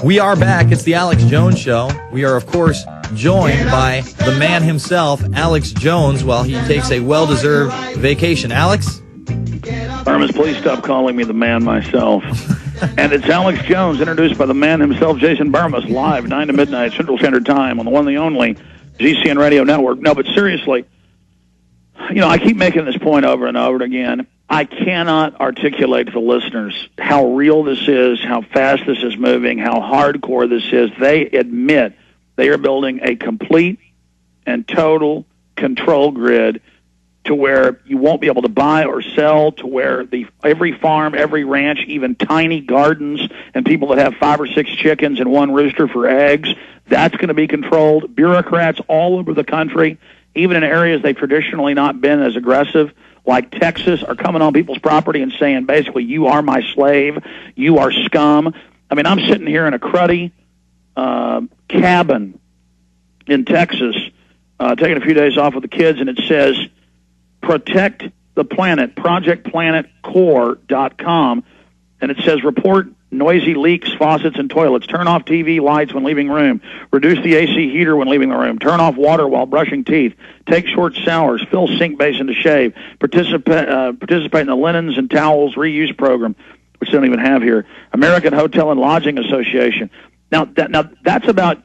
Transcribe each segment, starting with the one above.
We are back. It's the Alex Jones Show. We are, of course, joined by the man himself, Alex Jones, while he takes a well-deserved vacation. Alex? Armis, please stop calling me the man myself. And it's Alex Jones, introduced by the man himself, Jason Barmas, live 9 to midnight Central Standard Time on the one and the only GCN Radio Network. No, but seriously, I keep making this point over and over again. I cannot articulate to the listeners how real this is, how fast this is moving, how hardcore this is. They admit they are building a complete and total control grid to where you won't be able to buy or sell, to where every farm, every ranch, even tiny gardens and people that have 5 or 6 chickens and 1 rooster for eggs, that's going to be controlled. Bureaucrats all over the country, even in areas they've traditionally not been as aggressive, like Texas, are coming on people's property and saying, basically, you are my slave, you are scum. I mean, I'm sitting here in a cruddy cabin in Texas, taking a few days off with the kids, and it says, Protect the Planet, ProjectPlanetCore.com, and it says, report noisy leaks, faucets, and toilets. Turn off TV lights when leaving room. Reduce the AC heater when leaving the room. Turn off water while brushing teeth. Take short showers. Fill sink basin to shave. Participate in the linens and towels reuse program, which they don't even have here. American Hotel and Lodging Association. Now that's about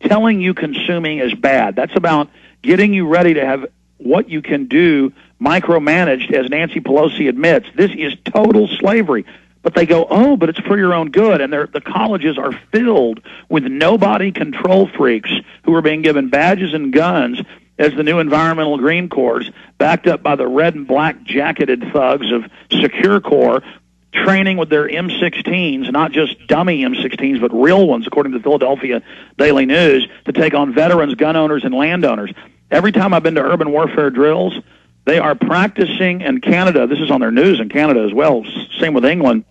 telling you consuming is bad. That's about getting you ready to have what you can do micromanaged, as Nancy Pelosi admits. This is total slavery. But they go, oh, but it's for your own good. And the colleges are filled with nobody control freaks who are being given badges and guns as the new environmental Green Corps, backed up by the red and black jacketed thugs of Secure Corps, training with their M16s, not just dummy M16s, but real ones, according to the Philadelphia Daily News, to take on veterans, gun owners, and landowners. Every time I've been to urban warfare drills, they are practicing in Canada. This is on their news in Canada as well. Same with England.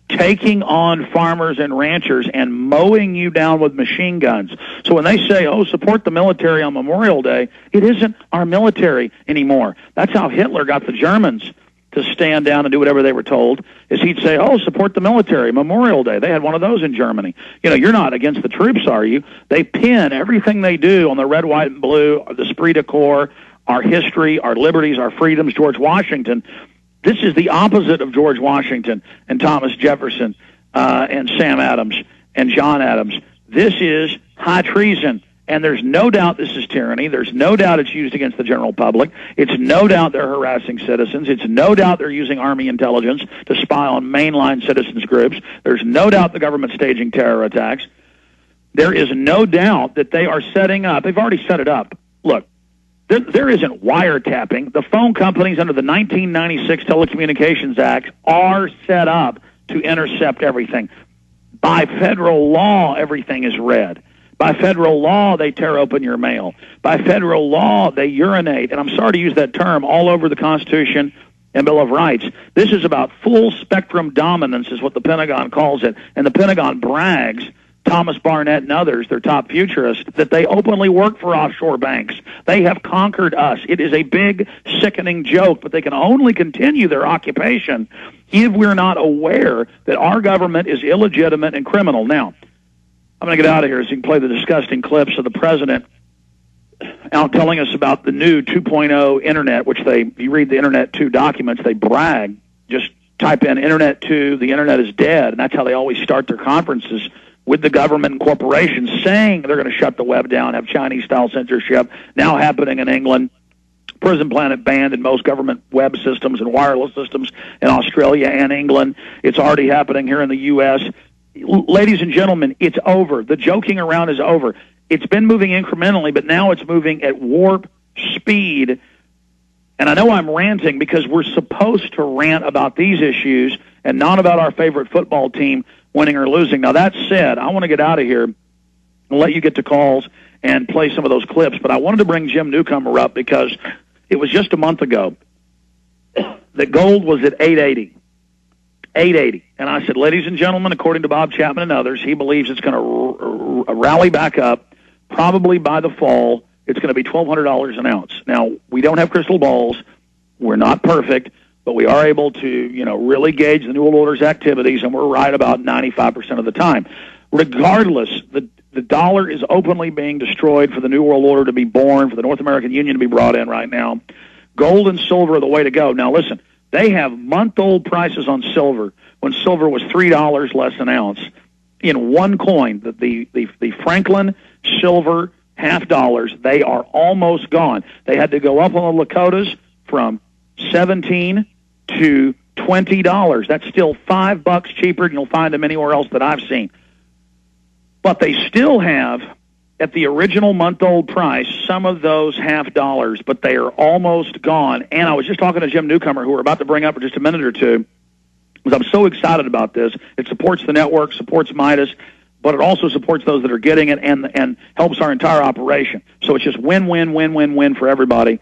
Taking on farmers and ranchers and mowing you down with machine guns. So when they say, oh, support the military on Memorial Day, it isn't our military anymore. That's how Hitler got the Germans to stand down and do whatever they were told, is he'd say, oh, support the military, Memorial Day. They had one of those in Germany. You're not against the troops, are you? They pin everything they do on the red, white, and blue, the esprit de corps, our history, our liberties, our freedoms, George Washington. This is the opposite of George Washington and Thomas Jefferson and Sam Adams and John Adams. This is high treason, and there's no doubt this is tyranny. There's no doubt it's used against the general public. It's no doubt they're harassing citizens. It's no doubt they're using Army intelligence to spy on mainline citizens groups. There's no doubt the government's staging terror attacks. There is no doubt that they are setting up. They've already set it up. Look. There isn't wiretapping. The phone companies under the 1996 Telecommunications Act are set up to intercept everything. By federal law, everything is read. By federal law, they tear open your mail. By federal law, they urinate, and I'm sorry to use that term, all over the Constitution and Bill of Rights. This is about full-spectrum dominance is what the Pentagon calls it, and the Pentagon brags, Thomas Barnett and others, their top futurists, that they openly work for offshore banks. They have conquered us. It is a big, sickening joke, but they can only continue their occupation if we're not aware that our government is illegitimate and criminal. Now, I'm going to get out of here so you can play the disgusting clips of the president out telling us about the new 2.0 Internet, which you read the Internet 2 documents, they brag. Just type in Internet 2, the Internet is dead, and that's how they always start their conferences, with the government and corporations saying they're going to shut the web down, have Chinese-style censorship, now happening in England. Prison Planet banned in most government web systems and wireless systems in Australia and England. It's already happening here in the U.S. Ladies and gentlemen, it's over. The joking around is over. It's been moving incrementally, but now it's moving at warp speed. And I know I'm ranting because we're supposed to rant about these issues and not about our favorite football team winning or losing. Now, that said, I want to get out of here and let you get to calls and play some of those clips, but I wanted to bring Jim Newcomer up because it was just a month ago that gold was at 880. 880. And I said, ladies and gentlemen, according to Bob Chapman and others, he believes it's going to rally back up. Probably by the fall, it's going to be $1,200 an ounce. Now, we don't have crystal balls. We're not perfect. but we are able to, really gauge the New World Order's activities, and we're right about 95% of the time. Regardless, the dollar is openly being destroyed for the New World Order to be born, for the North American Union to be brought in right now. Gold and silver are the way to go. Now, listen, they have month-old prices on silver when silver was $3 less an ounce. In one coin, the Franklin silver $half, they are almost gone. They had to go up on the Lakotas from $17 to $20. That's still $5 cheaper than you'll find them anywhere else that I've seen. But they still have, at the original month-old price, some of those $half, but they are almost gone. And I was just talking to Jim Newcomer, who we're about to bring up for just a minute or two, because I'm so excited about this. It supports the network, supports Midas, but it also supports those that are getting it and helps our entire operation. So it's just win-win-win-win-win for everybody.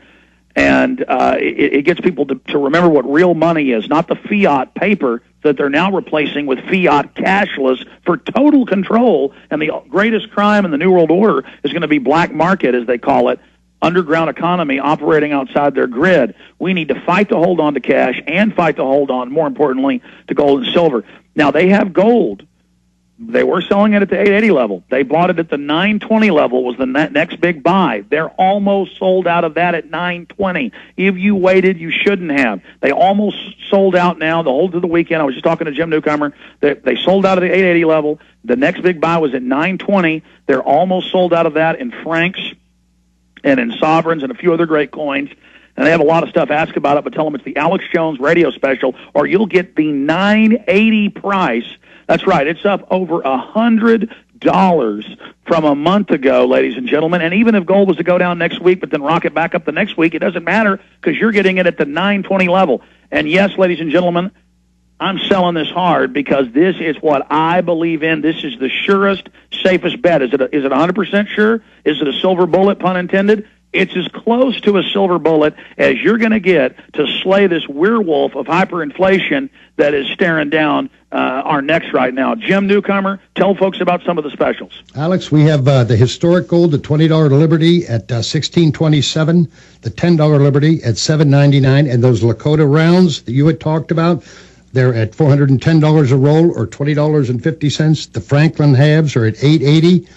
And it gets people to remember what real money is, not the fiat paper that they're now replacing with fiat cashless for total control. And the greatest crime in the New World Order is going to be black market, as they call it, underground economy operating outside their grid. We need to fight to hold on to cash and fight to hold on, more importantly, to gold and silver. Now, they have gold. They were selling it at the 880 level. They bought it at the 920 level, was the next big buy. They're almost sold out of that at 920. If you waited, you shouldn't have. They almost sold out now the whole through the weekend. I was just talking to Jim Newcomer. They sold out of the 880 level. The next big buy was at 920. They're almost sold out of that in francs and in sovereigns and a few other great coins. And they have a lot of stuff. Ask about it, but tell them it's the Alex Jones radio special, or you'll get the 980 price. That's right. It's up over $100 from a month ago, ladies and gentlemen. And even if gold was to go down next week, but then rocket back up the next week, it doesn't matter because you're getting it at the 920 level. And yes, ladies and gentlemen, I'm selling this hard because this is what I believe in. This is the surest, safest bet. Is it 100% sure? Is it a silver bullet, pun intended? It's as close to a silver bullet as you're going to get to slay this werewolf of hyperinflation that is staring down our necks right now. Jim Newcomer, tell folks about some of the specials. Alex, we have the historic gold, the $20 Liberty at $16.27, the $10 Liberty at $7.99, and those Lakota rounds that you had talked about, they're at $410 a roll or $20.50. The Franklin halves are at $8.80,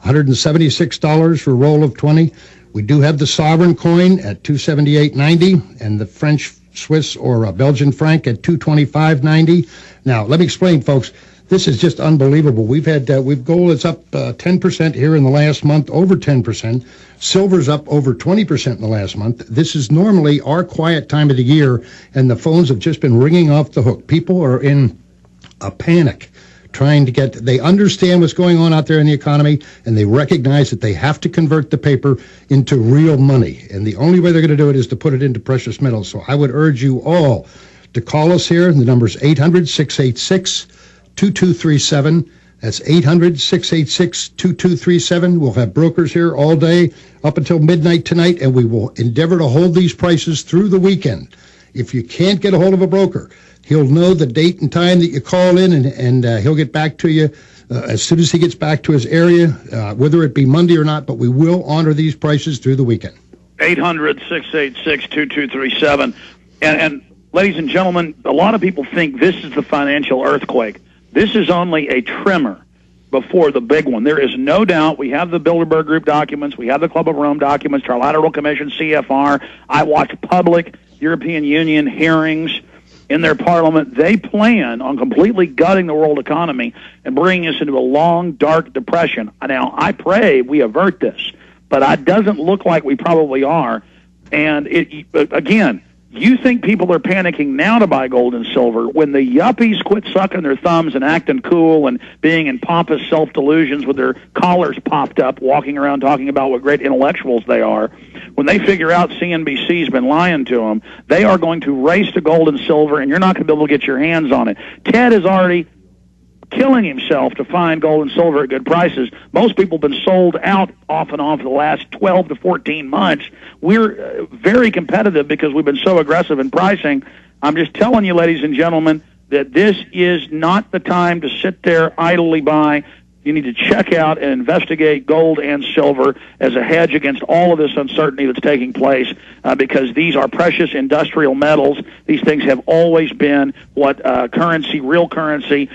$176 for a roll of 20. We do have the sovereign coin at $278.90 and the French, Swiss, or Belgian franc at $225.90. Now, let me explain, folks. This is just unbelievable. We've gold is up 10% here in the last month, over 10%. Silver's up over 20% in the last month. This is normally our quiet time of the year, and the phones have just been ringing off the hook. People are in a panic, trying to they understand what's going on out there in the economy, and they recognize that they have to convert the paper into real money. And the only way they're going to do it is to put it into precious metals. So I would urge you all to call us here. The number's 800-686-2237. That's 800-686-2237. We'll have brokers here all day up until midnight tonight, and we will endeavor to hold these prices through the weekend. If you can't get a hold of a broker, he'll know the date and time that you call in, and he'll get back to you as soon as he gets back to his area, whether it be Monday or not, but we will honor these prices through the weekend. 800-686-2237. And ladies and gentlemen, a lot of people think this is the financial earthquake. This is only a tremor before the big one. There is no doubt. We have the Bilderberg Group documents. We have the Club of Rome documents, Trilateral Commission, CFR. I watch public European Union hearings in their parliament. They plan on completely gutting the world economy and bringing us into a long, dark depression. Now, I pray we avert this, but it doesn't look like we probably are. And again, you think people are panicking now to buy gold and silver when the yuppies quit sucking their thumbs and acting cool and being in pompous self-delusions with their collars popped up, walking around talking about what great intellectuals they are. When they figure out CNBC's been lying to them, they are going to race to gold and silver, and you're not going to be able to get your hands on it. Ted is already killing himself to find gold and silver at good prices. Most people have been sold out off and on for the last 12 to 14 months. We're very competitive because we've been so aggressive in pricing. I'm just telling you, ladies and gentlemen, that this is not the time to sit there idly by. You need to check out and investigate gold and silver as a hedge against all of this uncertainty that's taking place, because these are precious industrial metals. These things have always been what real currency,